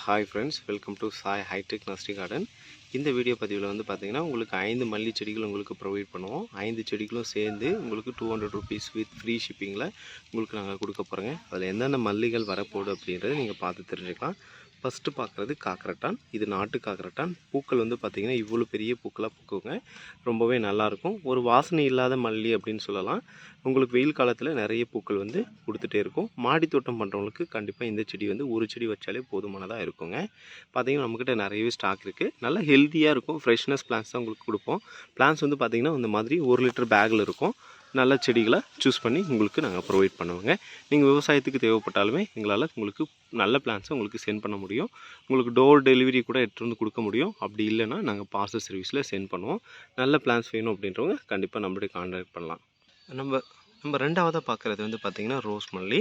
Hi friends, welcome to Sai hitech nursery garden. இந்த video பதிவில் வந்து பார்த்தீங்கன்னா உங்களுக்கு 5 மல்லி செடிகள் உங்களுக்கு ப்ரொவைட் பண்ணுவோம். 5 செடிகளும் சேர்ந்து உங்களுக்கு 200 ருபீஸ் வித் ஃப்ரீ ஷிப்பிங்கில் உங்களுக்கு நாங்கள் கொடுக்க போகிறோங்க. அதில் என்னென்ன மல்லிகள் வரப்போகுது அப்படின்றத நீங்கள் பார்த்து தெரிஞ்சுக்கலாம். ஃபஸ்ட்டு பார்க்குறது காக்கரட்டான். இது நாட்டு காக்கரட்டான். பூக்கள் வந்து பார்த்திங்கன்னா இவ்வளோ பெரிய பூக்களாக பூக்குங்க. ரொம்பவே நல்லாயிருக்கும். ஒரு வாசனை இல்லாத மல்லி அப்படின்னு சொல்லலாம். உங்களுக்கு வெயில் காலத்தில் நிறைய பூக்கள் வந்து கொடுத்துட்டே இருக்கும். மாடி தோட்டம் பண்ணுறவங்களுக்கு கண்டிப்பாக இந்த செடி வந்து ஒரு செடி வச்சாலே போதுமானதாக இருக்குங்க. பார்த்திங்கன்னா நம்மக்கிட்ட நிறையவே ஸ்டாக் இருக்குது. நல்லா ஹெல்த்தியாக இருக்கும். ஃப்ரெஷ்னஸ் பிளான்ஸ் தான் உங்களுக்கு கொடுப்போம். பிளான்ஸ் வந்து பார்த்திங்கன்னா இந்த மாதிரி 1 லிட்டர் பேக்கில் இருக்கும். நல்ல செடிகளை சூஸ் பண்ணி உங்களுக்கு நாங்கள் ப்ரொவைட் பண்ணுவோங்க. நீங்கள் விவசாயத்துக்கு தேவைப்பட்டாலுமே எங்களால் உங்களுக்கு நல்ல பிளான்ஸை உங்களுக்கு சென்ட் பண்ண முடியும். உங்களுக்கு டோர் டெலிவரி கூட எடுத்துகிட்டு வந்து கொடுக்க முடியும். அப்படி இல்லைன்னா நாங்கள் பார்சல் சர்வீஸில் சென்ட் பண்ணுவோம். நல்ல பிளான்ஸ் வேணும் அப்படின்றவங்க கண்டிப்பாக நம்மளுடைய கான்டாக்ட் பண்ணலாம். நம்ம ரெண்டாவதாக பார்க்குறது வந்து பார்த்திங்கன்னா ரோஸ் மல்லி.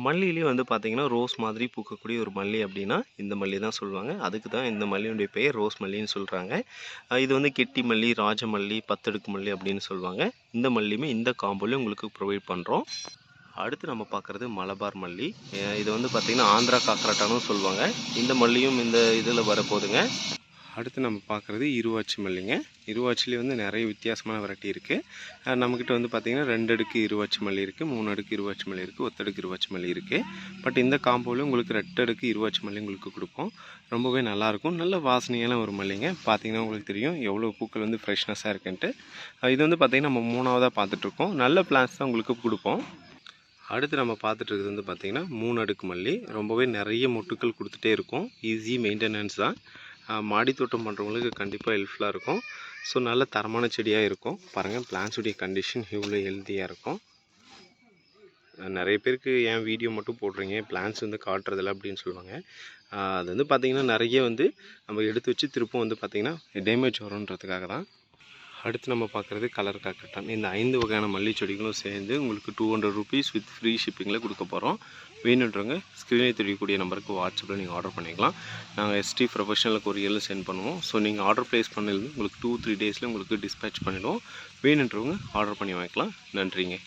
மல்லியிலே வந்து பார்த்திங்கன்னா ரோஸ் மாதிரி பூக்கக்கூடிய ஒரு மல்லி அப்படின்னா இந்த மல்லி தான் சொல்லுவாங்க. அதுக்கு தான் இந்த மல்லியுடைய பெயர் ரோஸ் மல்லின்னு சொல்கிறாங்க. இது வந்து கெட்டி மல்லி, ராஜமல்லி, பத்தடுக்கு மல்லி அப்படின்னு சொல்லுவாங்க. இந்த மல்லியுமே இந்த காம்போலையும் உங்களுக்கு ப்ரொவைட் பண்ணுறோம். அடுத்து நம்ம பார்க்குறது மலபார் மல்லி. இது வந்து பார்த்திங்கன்னா ஆந்திரா காக்கரட்டானும் சொல்லுவாங்க. இந்த மல்லியும் இந்த இதில் வரப்போகுதுங்க. அடுத்து நம்ம பார்க்குறது இருவாச்சி மல்லிங்க. இருவாச்சிலே வந்து நிறைய வித்தியாசமான வெரைட்டி இருக்குது. நம்மக்கிட்ட வந்து பார்த்திங்கன்னா 2 அடுக்கு இருவாச்சி மல்லி இருக்குது, 3 அடுக்கு இருவாச்சி மல்லி இருக்குது, ஒத்தடுக்கு இருவாச்சி மல்லி இருக்குது. பட் இந்த காம்போவில் உங்களுக்கு 2 அடுக்கு இருவாச்சி மல்லி உங்களுக்கு கொடுப்போம். ரொம்பவே நல்லாயிருக்கும். நல்ல வாசனையான ஒரு மல்லிங்க. பார்த்திங்கன்னா உங்களுக்கு தெரியும் எவ்வளோ பூக்கள் வந்து ஃப்ரெஷ்னஸாக இருக்குன்ட்டு. இது வந்து பார்த்திங்கன்னா நம்ம 3ஆவதாக பார்த்துட்ருக்கோம். நல்ல பிளான்ஸ் தான் உங்களுக்கு கொடுப்போம். அடுத்து நம்ம பார்த்துட்டு இருக்கிறது வந்து பார்த்திங்கன்னா 3 அடுக்கு மல்லி. ரொம்பவே நிறைய மொட்டுக்கள் கொடுத்துட்டே இருக்கும். ஈஸி மெயின்டெனன்ஸ் தான். மாடி தோட்டம் பண்ணுறவங்களுக்கு கண்டிப்பாக ஹெல்ப்ஃபுல்லாக இருக்கும். ஸோ நல்ல தரமான செடியாக இருக்கும். பாருங்கள் பிளான்ஸுடைய கண்டிஷன் எவ்வளோ ஹெல்த்தியாக இருக்கும். நிறைய பேருக்கு ஏன் வீடியோ மட்டும் போடுறீங்க, பிளான்ஸ் வந்து காட்டுறதில்ல அப்படின்னு சொல்லுவாங்க. அது வந்து பார்த்திங்கன்னா நிறைய வந்து நம்ம எடுத்து வச்சு திருப்பம் வந்து பார்த்திங்கன்னா டேமேஜ் வரும்ன்றதுக்காக தான். அடுத்து நம்ம பார்க்குறது கலர் காக்கரட்டான். இந்த 5 வகையான மல்லி செடிகளும் சேர்ந்து உங்களுக்கு 200 ருபீஸ் வித் ஃப்ரீ ஷிப்பிங்கில் கொடுக்க போகிறோம். வேணுன்றவங்க ஸ்க்ரீனில் தெரியக்கூடிய நம்பருக்கு வாட்ஸ்அப்பில் நீங்கள் ஆர்டர் பண்ணிக்கலாம். நாங்கள் எஸ்டி ப்ரொஃபஷனல் கொரியரில் சென்ட் பண்ணுவோம். ஸோ நீங்கள் ஆர்டர் ப்ளேஸ் பண்ணது உங்களுக்கு 2-3 டேஸில் உங்களுக்கு டிஸ்பேச் பண்ணிவிடுவோம். வேணுன்றவங்க ஆர்டர் பண்ணி வாங்கிக்கலாம். நன்றிங்க.